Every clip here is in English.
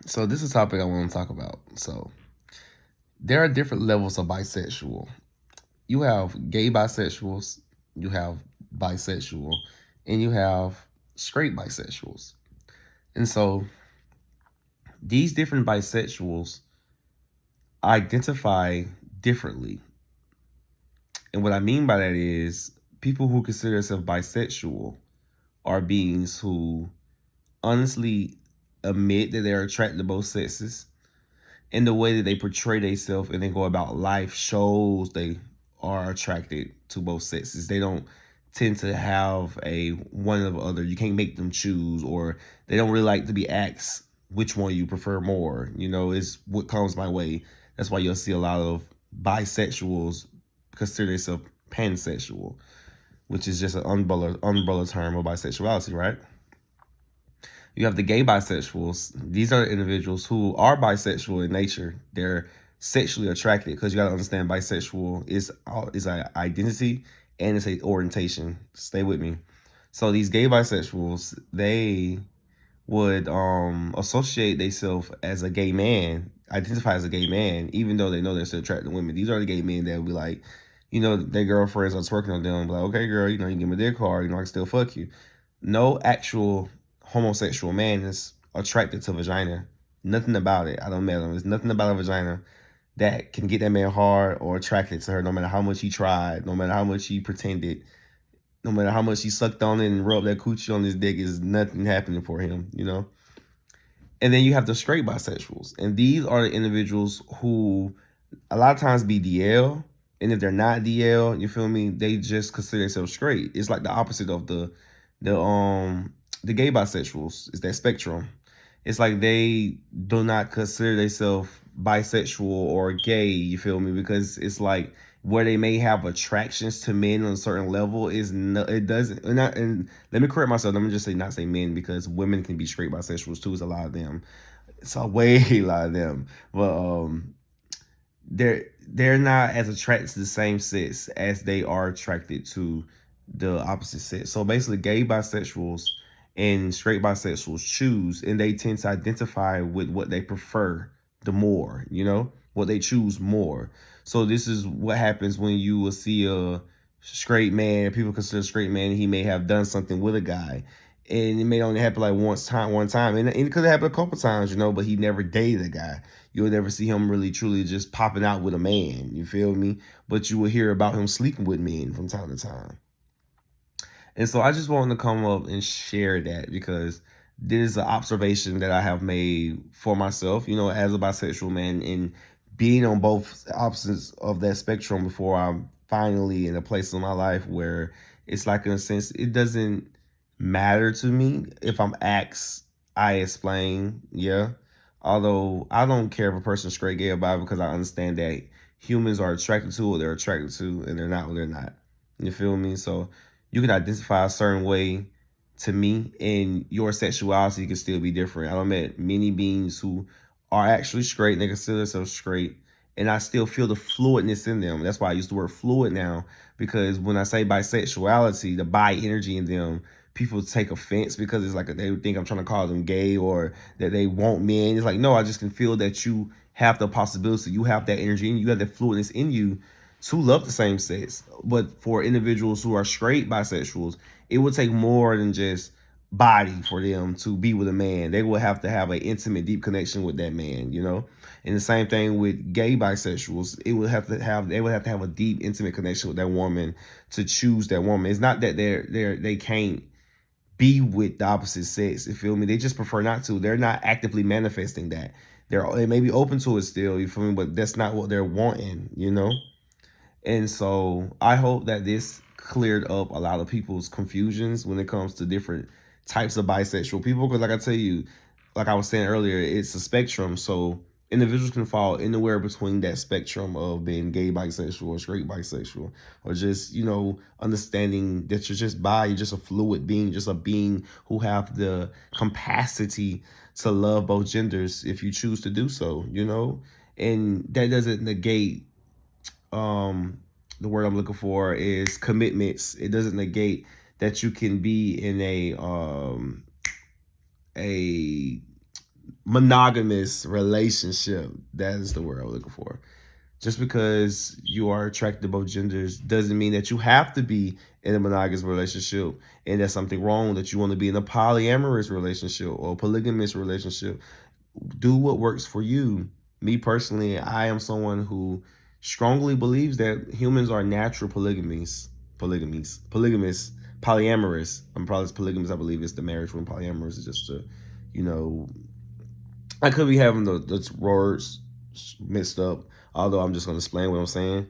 So this is a topic I want to talk about. So there are different levels of bisexual. You have gay bisexuals, you have bisexual, and you have straight bisexuals. And so these different bisexuals identify differently. And what I mean by that is people who consider themselves bisexual are beings who honestly admit that they're attracted to both sexes. And the way that they portray themselves and they go about life shows they are attracted to both sexes. They don't tend to have a one or the other. You can't make them choose, or they don't really like to be asked which one you prefer more. You know, it's what comes my way. That's why you'll see a lot of bisexuals consider themselves pansexual, which is just an umbrella term of bisexuality, right? You have the gay bisexuals. These are individuals who are bisexual in nature. They're sexually attracted because you got to understand bisexual is an identity and it's a orientation. Stay with me. So these gay bisexuals, they would associate themselves as a gay man, identify as a gay man, even though they know they're still attracted to women. These are the gay men that will be like, their girlfriends are twerking on them, like, okay, girl, you can give me their card, I can still fuck you. No actual homosexual man is attracted to vagina. Nothing about it. I don't matter. There's nothing about a vagina that can get that man hard or attracted to her, no matter how much he tried, no matter how much he pretended, no matter how much he sucked on it and rubbed that coochie on his dick, is nothing happening for him. And then you have the straight bisexuals. And these are the individuals who a lot of times be DL. And if they're not DL, you feel me, they just consider themselves straight. It's like the opposite of the gay bisexuals. It's that spectrum. It's like they do not consider themselves bisexual or gay, you feel me? Because it's like where they may have attractions to men on a certain level is no, it doesn't. And let me correct myself. Let me just say not say men, because women can be straight bisexuals too. It's a lot of them. It's a way a lot of them. But they're not as attracted to the same sex as they are attracted to the opposite sex. So basically, gay bisexuals and straight bisexuals choose, and they tend to identify with what they prefer the more, what they choose more. So this is what happens when you will see a straight man. People consider a straight man, he may have done something with a guy, and it may only happen like one time, and it could happen a couple times, but he never dated a guy. You'll never see him really truly just popping out with a man. You feel me? But you will hear about him sleeping with men from time to time. And so I just wanted to come up and share that because this is an observation that I have made for myself, as a bisexual man, and being on both opposites of that spectrum before I'm finally in a place in my life where it's like, in a sense, it doesn't matter to me. If I'm asked, I explain, yeah. Although I don't care if a person's straight, gay, or bi, because I understand that humans are attracted to what they're attracted to, and they're not what they're not. You feel me? So you can identify a certain way to me, and your sexuality can still be different. I met many beings who are actually straight and they consider themselves straight, and I still feel the fluidness in them. That's why I use the word fluid now, because when I say bisexuality, the bi energy in them, people take offense because it's like they think I'm trying to call them gay or that they want men. It's like, no, I just can feel that you have the possibility, you have that energy, and you have that fluidness in you to love the same sex. But for individuals who are straight bisexuals, it would take more than just body for them to be with a man. They will have to have an intimate, deep connection with that man. And the same thing with gay bisexuals. They would have to have a deep, intimate connection with that woman to choose that woman. It's not that they can't be with the opposite sex. You feel me? They just prefer not to. They're not actively manifesting that. They may be open to it still, you feel me? But that's not what they're wanting. And so I hope that this cleared up a lot of people's confusions when it comes to different types of bisexual people. Because, like I tell you, like I was saying earlier, it's a spectrum. So individuals can fall anywhere between that spectrum of being gay bisexual or straight bisexual, or just, understanding that you're just you're just a fluid being, just a being who have the capacity to love both genders if you choose to do so. And that doesn't negate the word I'm looking for is commitments. It doesn't negate that you can be in a monogamous relationship. That is the word I'm looking for. Just because you are attracted to both genders doesn't mean that you have to be in a monogamous relationship and there's something wrong that you want to be in a polyamorous relationship or a polygamous relationship. Do what works for you. Me personally, I am someone who strongly believes that humans are natural polygamous, polyamorous. I'm probably polygamous. I believe it's the marriage one. Polyamorous is just you know, I could be having the words mixed up. Although I'm just going to explain what I'm saying.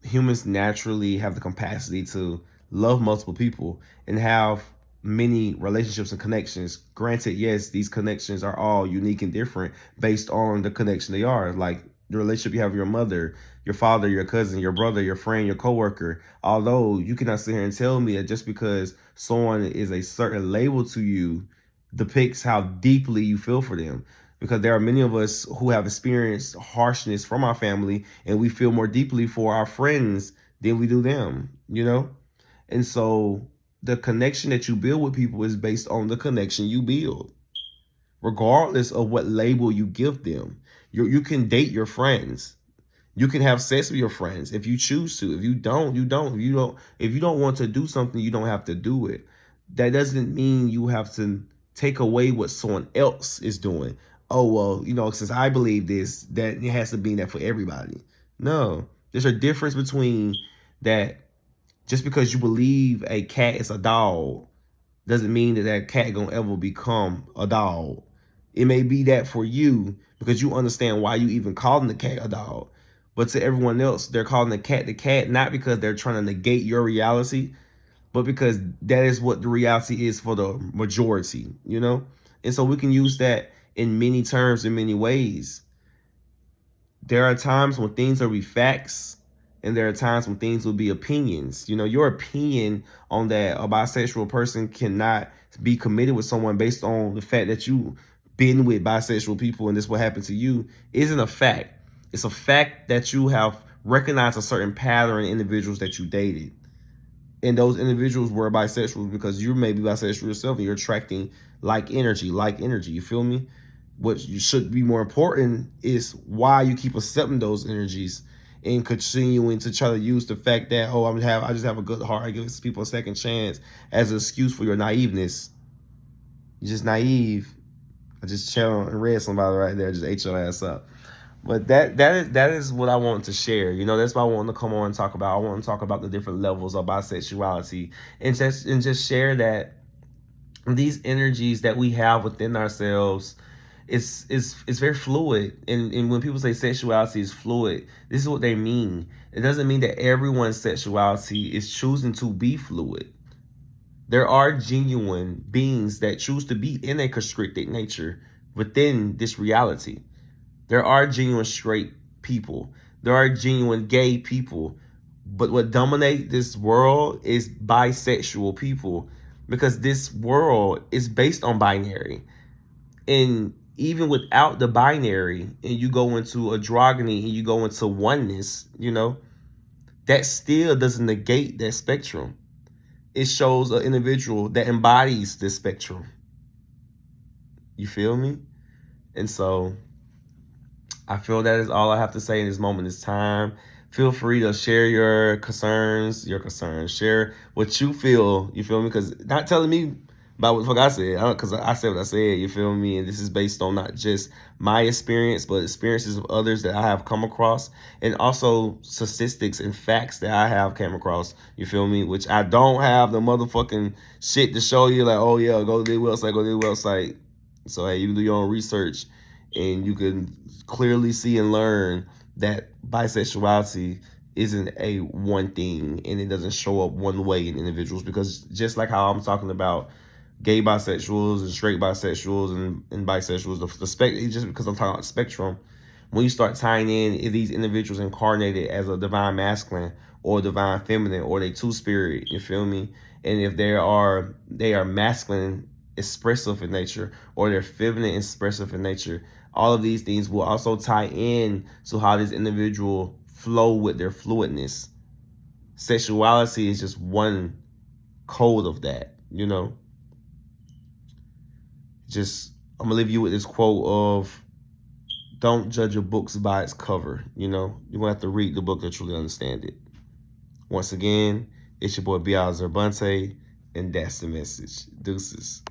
Humans naturally have the capacity to love multiple people and have many relationships and connections. Granted, yes, these connections are all unique and different based on the connection they are. Like the relationship you have with your mother, your father, your cousin, your brother, your friend, your coworker. Although you cannot sit here and tell me that just because someone is a certain label to you depicts how deeply you feel for them, because there are many of us who have experienced harshness from our family and we feel more deeply for our friends than we do them, you know? And so the connection that you build with people is based on the connection you build, regardless of what label you give them. You can date your friends. You can have sex with your friends if you choose to. If you don't, you don't. If you don't want to do something, you don't have to do it. That doesn't mean you have to take away what someone else is doing. Oh, well, since I believe this, that it has to be that for everybody. No. There's a difference between that. Just because you believe a cat is a dog doesn't mean that that cat gonna ever become a dog. It may be that for you because you understand why you even calling the cat a dog. But to everyone else, they're calling the cat not because they're trying to negate your reality, but because that is what the reality is for the majority, you know? And so we can use that in many terms, in many ways. There are times when things will be facts, and there are times when things will be opinions. Your opinion on that a bisexual person cannot be committed with someone based on the fact that you been with bisexual people and this will happen to you isn't a fact. It's a fact that you have recognized a certain pattern in individuals that you dated. And those individuals were bisexual because you may be bisexual yourself and you're attracting like energy. You feel me? What you should be more important is why you keep accepting those energies and continuing to try to use the fact that, oh, I just have a good heart, I give people a second chance as an excuse for your naiveness. You're just naive. I just channeled and read somebody right there, just ate your ass up. But that is what I want to share. That's why I want to come on and talk about. I want to talk about the different levels of bisexuality and just share that these energies that we have within ourselves it's very fluid. And when people say sexuality is fluid, this is what they mean. It doesn't mean that everyone's sexuality is choosing to be fluid. There are genuine beings that choose to be in a constricted nature within this reality. There are genuine straight people. There are genuine gay people. But what dominates this world is bisexual people, because this world is based on binary. And even without the binary, and you go into androgyny and you go into oneness, that still doesn't negate that spectrum. It shows an individual that embodies this spectrum. You feel me? And so I feel that is all I have to say in this moment. This time. Feel free to share your concerns. Share what you feel. You feel me? Because not telling me about what the fuck I said. Because I said what I said. You feel me? And this is based on not just my experience, but experiences of others that I have come across. And also statistics and facts that I have came across. You feel me? Which I don't have the motherfucking shit to show you. Like, oh yeah, go to the website. So hey, you can do your own research. And you can clearly see and learn that bisexuality isn't a one thing, and it doesn't show up one way in individuals. Because just like how I'm talking about gay bisexuals and straight bisexuals and bisexuals, just because I'm talking about spectrum, when you start tying in these individuals incarnated as a divine masculine or divine feminine, or they two-spirit, you feel me? And if they are masculine expressive in nature, or they're feminine expressive in nature, all of these things will also tie in to how this individual flow with their fluidness. Sexuality is just one code of that, just I'm gonna leave you with this quote of, don't judge a book by its cover. You know, you're gonna have to read the book to truly understand it. Once again, it's your boy Bial Zerbante, and that's the message. Deuces.